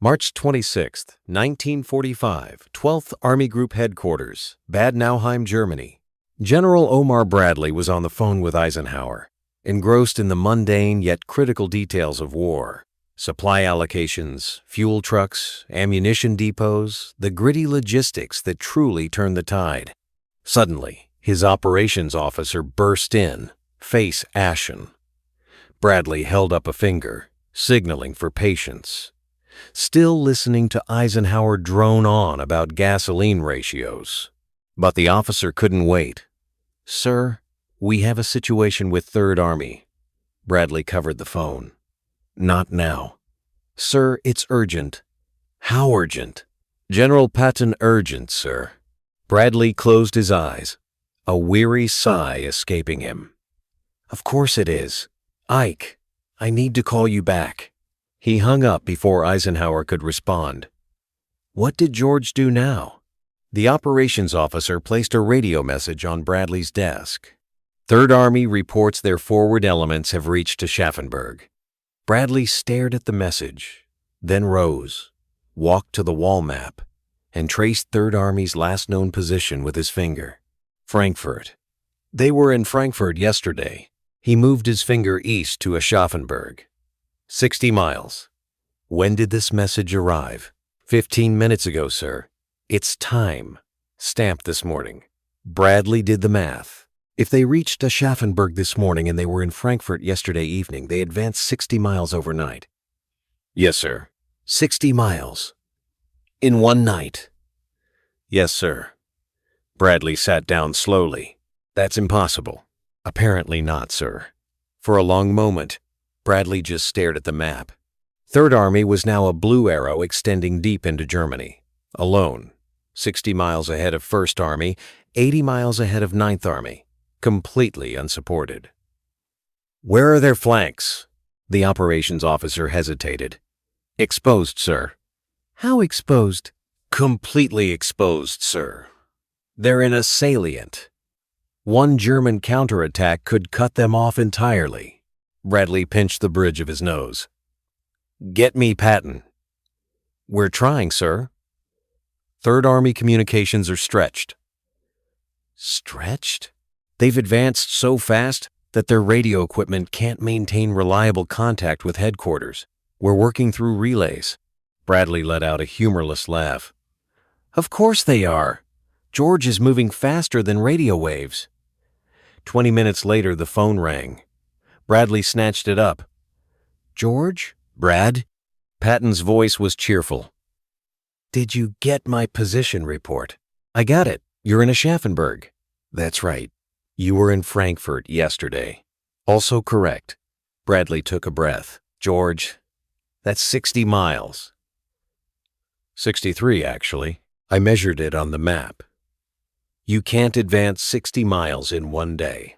March 26, 1945, 12th Army Group Headquarters, Bad Nauheim, Germany. General Omar Bradley was on the phone with Eisenhower, engrossed in the mundane yet critical details of war. Supply allocations, fuel trucks, ammunition depots, the gritty logistics that truly turned the tide. Suddenly, his operations officer burst in, face ashen. Bradley held up a finger, signaling for patience. Still listening to Eisenhower drone on about gasoline ratios. But the officer couldn't wait. "Sir, we have a situation with Third Army." Bradley covered the phone. "Not now." "Sir, it's urgent." "How urgent?" "General Patton urgent, sir." Bradley closed his eyes, a weary sigh escaping him. "Of course it is. Ike, I need to call you back." He hung up before Eisenhower could respond. What did George do now? The operations officer placed a radio message on Bradley's desk. Third Army reports their forward elements have reached Aschaffenburg. Bradley stared at the message, then rose, walked to the wall map, and traced Third Army's last known position with his finger. Frankfurt. They were in Frankfurt yesterday. He moved his finger east to Aschaffenburg. 60 miles. When did this message arrive? 15 minutes ago, sir. It's time. Stamped this morning. Bradley did the math. If they reached Aschaffenburg this morning and they were in Frankfurt yesterday evening, they advanced 60 miles overnight. Yes, sir. 60 miles. In one night. Yes, sir. Bradley sat down slowly. That's impossible. Apparently not, sir. For a long moment, Bradley just stared at the map. Third Army was now a blue arrow extending deep into Germany, alone, 60 miles ahead of First Army, 80 miles ahead of Ninth Army, completely unsupported. Where are their flanks? The operations officer hesitated. Exposed, sir. How exposed? Completely exposed, sir. They're in a salient. One German counterattack could cut them off entirely. Bradley pinched the bridge of his nose. Get me Patton. We're trying, sir. Third Army communications are stretched. Stretched? They've advanced so fast that their radio equipment can't maintain reliable contact with headquarters. We're working through relays. Bradley let out a humorless laugh. Of course they are. George is moving faster than radio waves. 20 minutes later, the phone rang. Bradley snatched it up. George? Brad? Patton's voice was cheerful. Did you get my position report? I got it. You're in Aschaffenburg. That's right. You were in Frankfurt yesterday. Also correct. Bradley took a breath. George, that's 60 miles. 63, actually. I measured it on the map. You can't advance 60 miles in one day.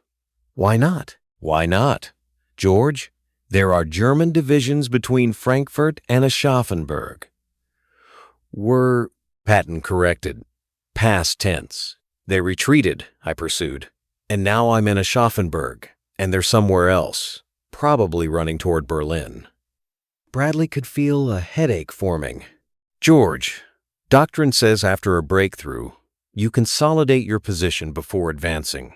Why not? Why not? George, there are German divisions between Frankfurt and Aschaffenburg. Patton corrected. Past tense. They retreated, I pursued. And now I'm in Aschaffenburg, and they're somewhere else, probably running toward Berlin. Bradley could feel a headache forming. George, doctrine says after a breakthrough, you consolidate your position before advancing.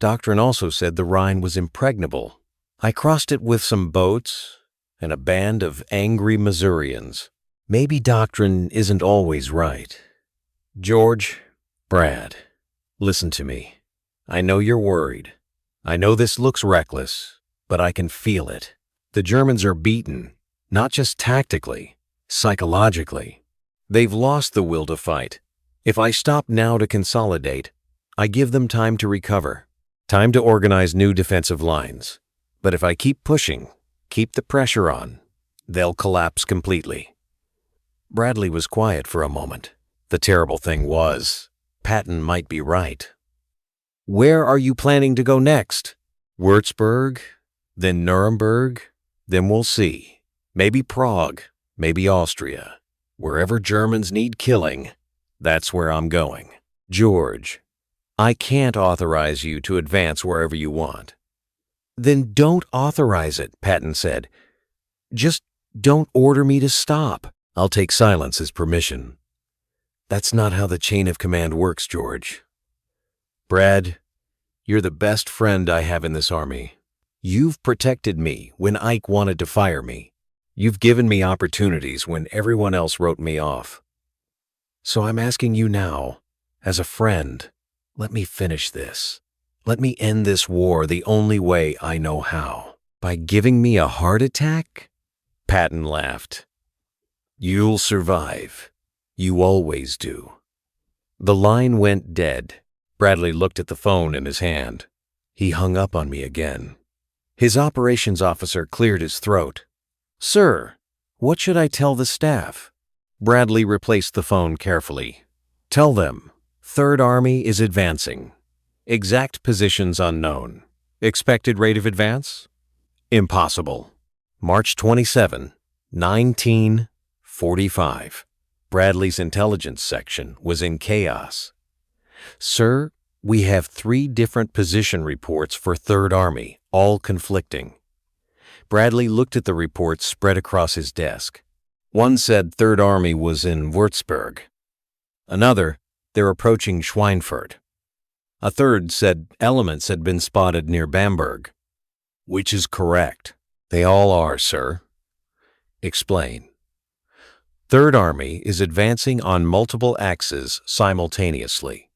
Doctrine also said the Rhine was impregnable. I crossed it with some boats and a band of angry Missourians. Maybe doctrine isn't always right. George, Brad, listen to me. I know you're worried. I know this looks reckless, but I can feel it. The Germans are beaten, not just tactically, psychologically. They've lost the will to fight. If I stop now to consolidate, I give them time to recover, time to organize new defensive lines. But if I keep pushing, keep the pressure on, they'll collapse completely. Bradley was quiet for a moment. The terrible thing was, Patton might be right. Where are you planning to go next? Würzburg, then Nuremberg, then we'll see. Maybe Prague, maybe Austria. Wherever Germans need killing, that's where I'm going. George, I can't authorize you to advance wherever you want. Then don't authorize it, Patton said. Just don't order me to stop. I'll take silence as permission. That's not how the chain of command works, George. Brad, you're the best friend I have in this Army. You've protected me when Ike wanted to fire me. You've given me opportunities when everyone else wrote me off. So I'm asking you now, as a friend, let me finish this. Let me end this war the only way I know how. By giving me a heart attack? Patton laughed. You'll survive. You always do. The line went dead. Bradley looked at the phone in his hand. He hung up on me again. His operations officer cleared his throat. Sir, what should I tell the staff? Bradley replaced the phone carefully. Tell them, 3rd Army is advancing. Exact positions unknown. Expected rate of advance? Impossible. March 27, 1945. Bradley's intelligence section was in chaos. Sir, we have 3 different position reports for 3rd Army, all conflicting. Bradley looked at the reports spread across his desk. One said 3rd Army was in Würzburg. Another, they're approaching Schweinfurt. A third said elements had been spotted near Bamberg. Which is correct? They all are, sir. Explain. 3rd Army is advancing on multiple axes simultaneously.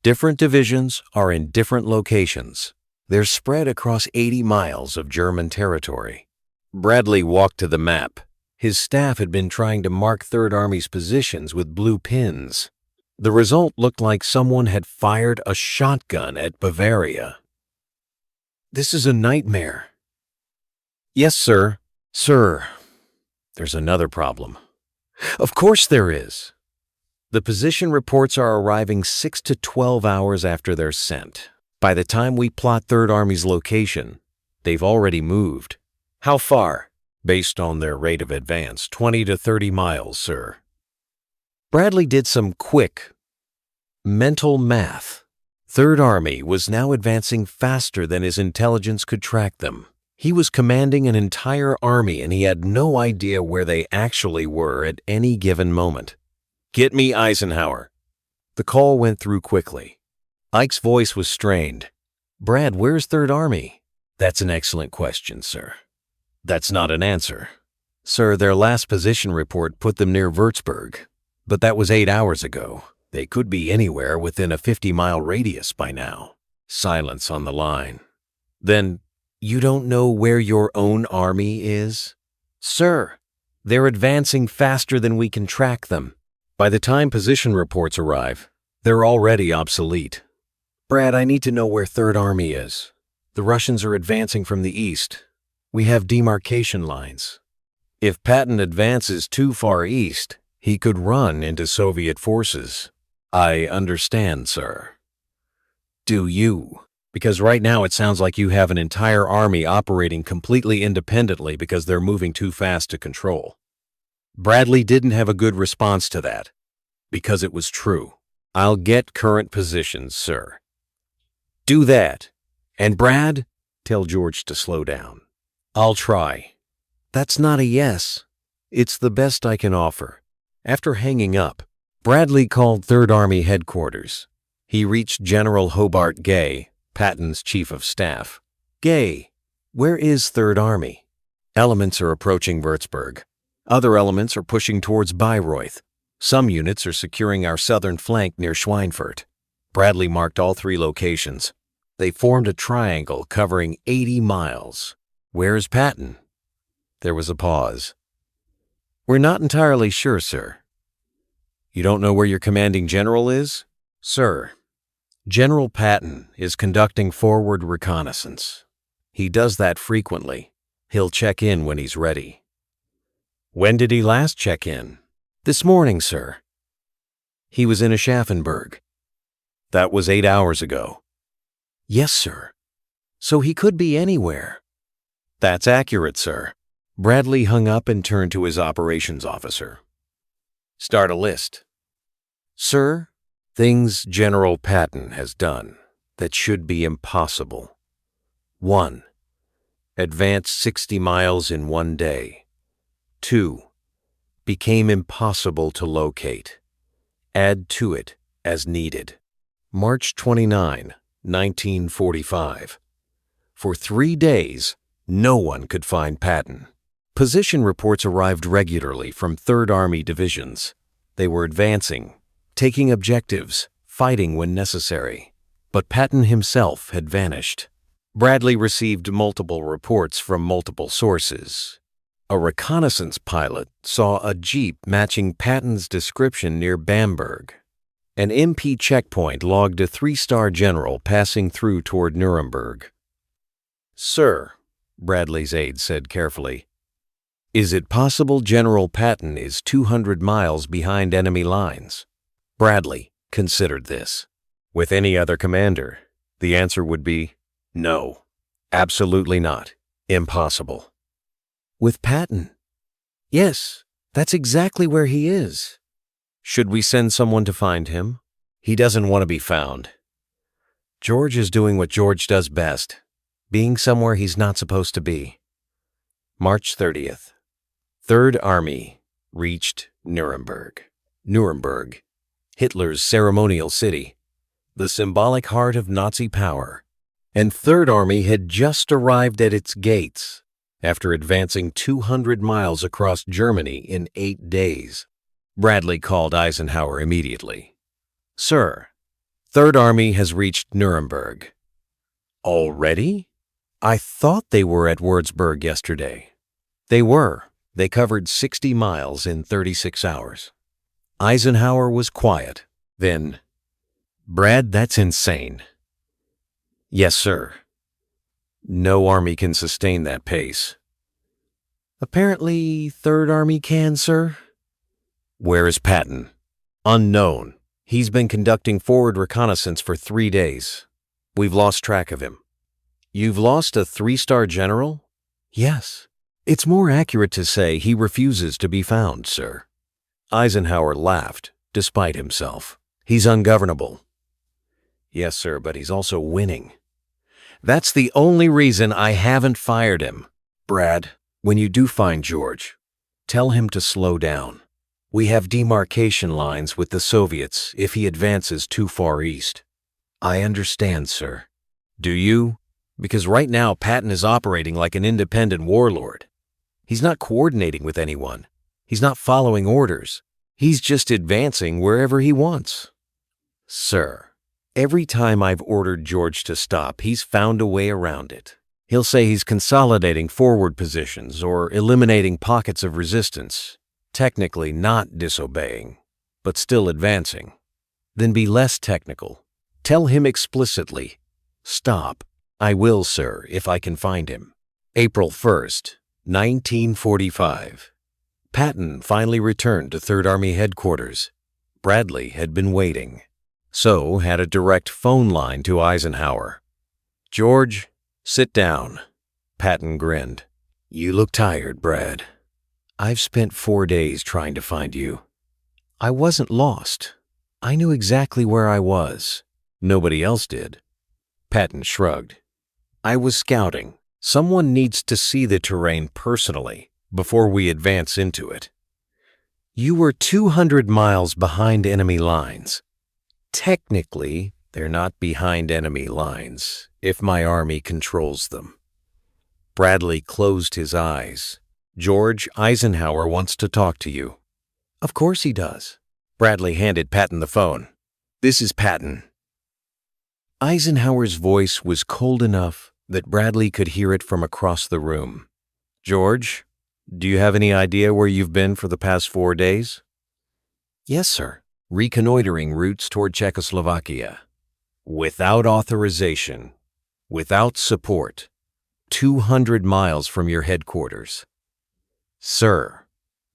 Different divisions are in different locations. They're spread across 80 miles of German territory. Bradley walked to the map. His staff had been trying to mark 3rd Army's positions with blue pins. The result looked like someone had fired a shotgun at Bavaria. This is a nightmare. Yes, sir. Sir, there's another problem. Of course there is. The position reports are arriving 6 to 12 hours after they're sent. By the time we plot 3rd Army's location, they've already moved. How far? Based on their rate of advance, 20 to 30 miles, sir. Bradley did some quick mental math. 3rd Army was now advancing faster than his intelligence could track them. He was commanding an entire army and he had no idea where they actually were at any given moment. Get me Eisenhower. The call went through quickly. Ike's voice was strained. Brad, where's 3rd Army? That's an excellent question, sir. That's not an answer. Sir, their last position report put them near Würzburg, but that was 8 hours ago. They could be anywhere within a 50-mile radius by now. Silence on the line. Then, you don't know where your own army is? Sir, they're advancing faster than we can track them. By the time position reports arrive, they're already obsolete. Brad, I need to know where 3rd Army is. The Russians are advancing from the east. We have demarcation lines. If Patton advances too far east, he could run into Soviet forces. I understand, sir. Do you? Because right now it sounds like you have an entire army operating completely independently because they're moving too fast to control. Bradley didn't have a good response to that, because it was true. I'll get current positions, sir. Do that. And Brad, tell George to slow down. I'll try. That's not a yes. It's the best I can offer. After hanging up, Bradley called 3rd Army headquarters. He reached General Hobart Gay, Patton's chief of staff. Gay, where is 3rd Army? Elements are approaching Würzburg. Other elements are pushing towards Bayreuth. Some units are securing our southern flank near Schweinfurt. Bradley marked all 3 locations. They formed a triangle covering 80 miles. Where's Patton? There was a pause. We're not entirely sure, sir. You don't know where your commanding general is? Sir, General Patton is conducting forward reconnaissance. He does that frequently. He'll check in when he's ready. When did he last check in? This morning, sir. He was in Aschaffenburg. That was 8 hours ago. Yes, sir. So he could be anywhere. That's accurate, sir. Bradley hung up and turned to his operations officer. Start a list. Sir, things General Patton has done that should be impossible. 1. Advance 60 miles in one day. 2. became impossible to locate. Add to it as needed. March 29, 1945. For 3 days, no one could find Patton. Position reports arrived regularly from 3rd Army divisions. They were advancing, taking objectives, fighting when necessary. But Patton himself had vanished. Bradley received multiple reports from multiple sources. A reconnaissance pilot saw a jeep matching Patton's description near Bamberg. An MP checkpoint logged a 3-star general passing through toward Nuremberg. "Sir," Bradley's aide said carefully, "is it possible General Patton is 200 miles behind enemy lines?" Bradley considered this. With any other commander, the answer would be no, absolutely not, impossible. With Patton? Yes, that's exactly where he is. Should we send someone to find him? He doesn't want to be found. George is doing what George does best, being somewhere he's not supposed to be. March 30th. 3rd Army reached Nuremberg. Nuremberg, Hitler's ceremonial city, the symbolic heart of Nazi power, and 3rd Army had just arrived at its gates after advancing 200 miles across Germany in 8 days. Bradley called Eisenhower immediately. "Sir, 3rd Army has reached Nuremberg." "Already? I thought they were at Würzburg yesterday." "They were. They covered 60 miles in 36 hours. Eisenhower was quiet. Then, "Brad, that's insane." "Yes, sir. No army can sustain that pace." "Apparently, 3rd Army can, sir." "Where is Patton?" "Unknown. He's been conducting forward reconnaissance for 3 days. We've lost track of him." "You've lost a 3-star general?" "Yes. It's more accurate to say he refuses to be found, sir." Eisenhower laughed, despite himself. "He's ungovernable." "Yes, sir, but he's also winning." "That's the only reason I haven't fired him. Brad, when you do find George, tell him to slow down. We have demarcation lines with the Soviets if he advances too far east." "I understand, sir." "Do you? Because right now Patton is operating like an independent warlord. He's not coordinating with anyone. He's not following orders. He's just advancing wherever he wants." "Sir, every time I've ordered George to stop, he's found a way around it. He'll say he's consolidating forward positions or eliminating pockets of resistance, technically not disobeying, but still advancing. Then be less technical. Tell him explicitly, 'Stop.' I will, sir, if I can find him." April 1st, 1945. Patton finally returned to 3rd Army headquarters. Bradley had been waiting, so had a direct phone line to Eisenhower. "George, sit down." Patton grinned. "You look tired, Brad. I've spent 4 days trying to find you. I wasn't lost. I knew exactly where I was. Nobody else did." Patton shrugged. "I was scouting. Someone needs to see the terrain personally before we advance into it." "You were 200 miles behind enemy lines." "Technically, they're not behind enemy lines if my army controls them." Bradley closed his eyes. "George, Eisenhower wants to talk to you." "Of course he does." Bradley handed Patton the phone. "This is Patton." Eisenhower's voice was cold enough that Bradley could hear it from across the room. "George, do you have any idea where you've been for the past 4 days?" "Yes, sir. Reconnoitering routes toward Czechoslovakia. Without authorization, without support, 200 miles from your headquarters." "Sir,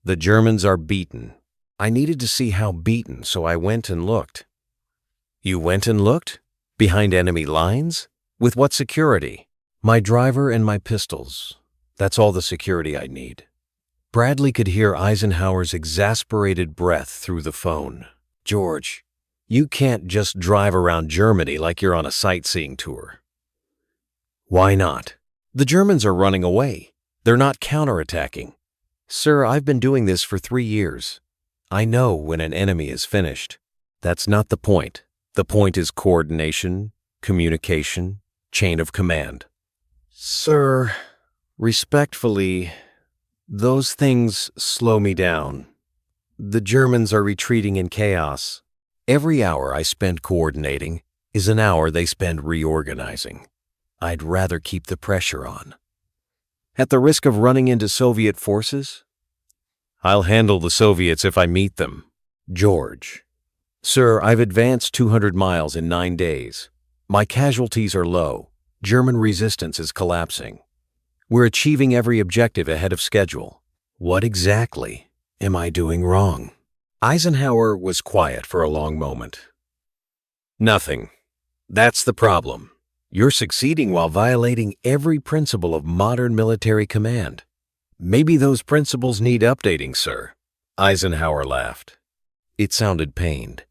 the Germans are beaten. I needed to see how beaten, so I went and looked." "You went and looked? Behind enemy lines? With what security?" "My driver and my pistols. That's all the security I need." Bradley could hear Eisenhower's exasperated breath through the phone. "George, you can't just drive around Germany like you're on a sightseeing tour." "Why not?" "The Germans are running away. They're not counterattacking. Sir, I've been doing this for 3 years. I know when an enemy is finished. That's not the point. The point is coordination, communication, chain of command. Sir, respectfully, those things slow me down. The Germans are retreating in chaos. Every hour I spend coordinating is an hour they spend reorganizing. I'd rather keep the pressure on. At the risk of running into Soviet forces? I'll handle the Soviets if I meet them. George. Sir, I've advanced 200 miles in 9 days. My casualties are low. German resistance is collapsing. We're achieving every objective ahead of schedule. What exactly am I doing wrong? Eisenhower was quiet for a long moment. Nothing. That's the problem. You're succeeding while violating every principle of modern military command. Maybe those principles need updating, sir. Eisenhower laughed. It sounded pained.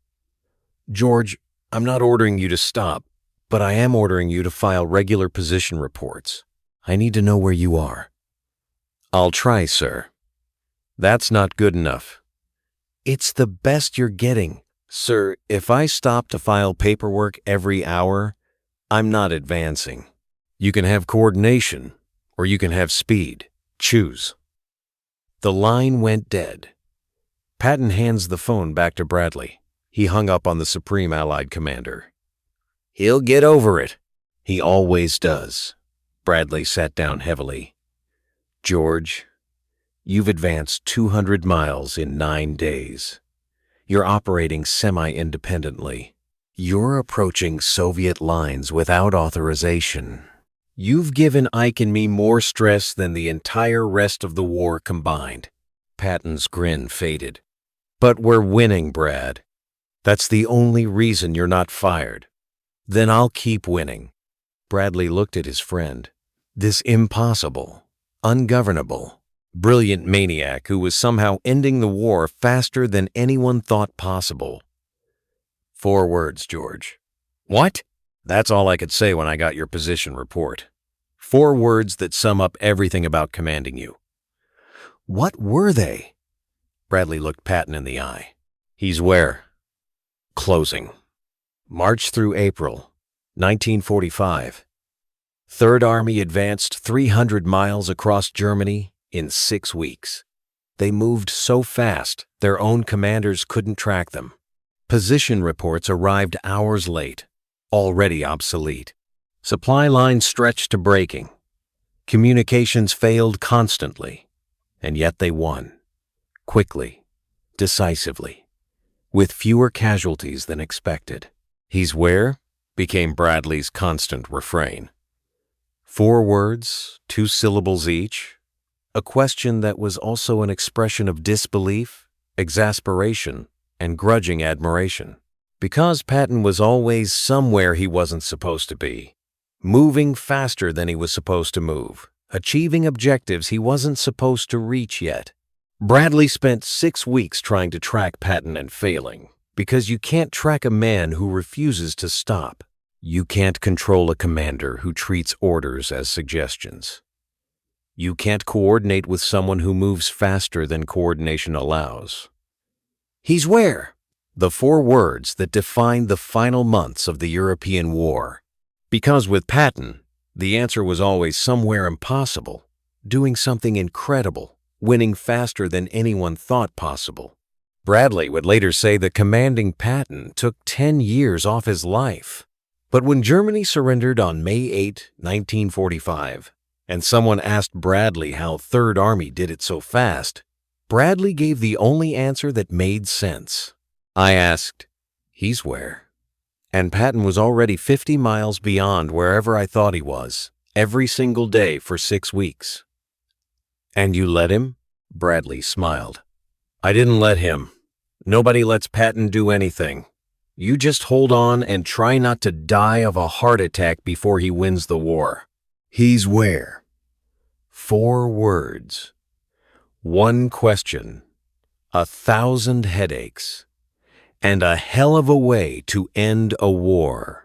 George, I'm not ordering you to stop, but I am ordering you to file regular position reports. I need to know where you are. I'll try, sir. That's not good enough. It's the best you're getting. Sir, if I stop to file paperwork every hour, I'm not advancing. You can have coordination, or you can have speed. Choose. The line went dead. Patton hands the phone back to Bradley. He hung up on the Supreme Allied Commander. He'll get over it. He always does. Bradley sat down heavily. George, you've advanced 200 miles in 9 days. You're operating semi-independently. You're approaching Soviet lines without authorization. You've given Ike and me more stress than the entire rest of the war combined. Patton's grin faded. But we're winning, Brad. That's the only reason you're not fired. Then I'll keep winning. Bradley looked at his friend. This impossible, ungovernable, brilliant maniac who was somehow ending the war faster than anyone thought possible. 4 words, George. What? That's all I could say when I got your position report. 4 words that sum up everything about commanding you. What were they? Bradley looked Patton in the eye. He's where? Closing. March through April, 1945. Third Army advanced 300 miles across Germany in 6 weeks. They moved so fast, their own commanders couldn't track them. Position reports arrived hours late, already obsolete. Supply lines stretched to breaking. Communications failed constantly, and yet they won. Quickly, decisively, with fewer casualties than expected. He's where? Became Bradley's constant refrain. 4 words, 2 syllables each. A question that was also an expression of disbelief, exasperation, and grudging admiration. Because Patton was always somewhere he wasn't supposed to be, moving faster than he was supposed to move, achieving objectives he wasn't supposed to reach yet. Bradley spent 6 weeks trying to track Patton and failing, because you can't track a man who refuses to stop. You can't control a commander who treats orders as suggestions. You can't coordinate with someone who moves faster than coordination allows. He's where? The 4 words that defined the final months of the European war. Because with Patton, the answer was always somewhere impossible, doing something incredible, winning faster than anyone thought possible. Bradley would later say that commanding Patton took 10 years off his life. But when Germany surrendered on May 8, 1945, and someone asked Bradley how Third Army did it so fast, Bradley gave the only answer that made sense. I asked, he's where? And Patton was already 50 miles beyond wherever I thought he was, every single day for 6 weeks. And you let him? Bradley smiled. I didn't let him. Nobody lets Patton do anything. You just hold on and try not to die of a heart attack before he wins the war. He's where? 4 words. 1 question. 1,000 headaches. And a hell of a way to end a war.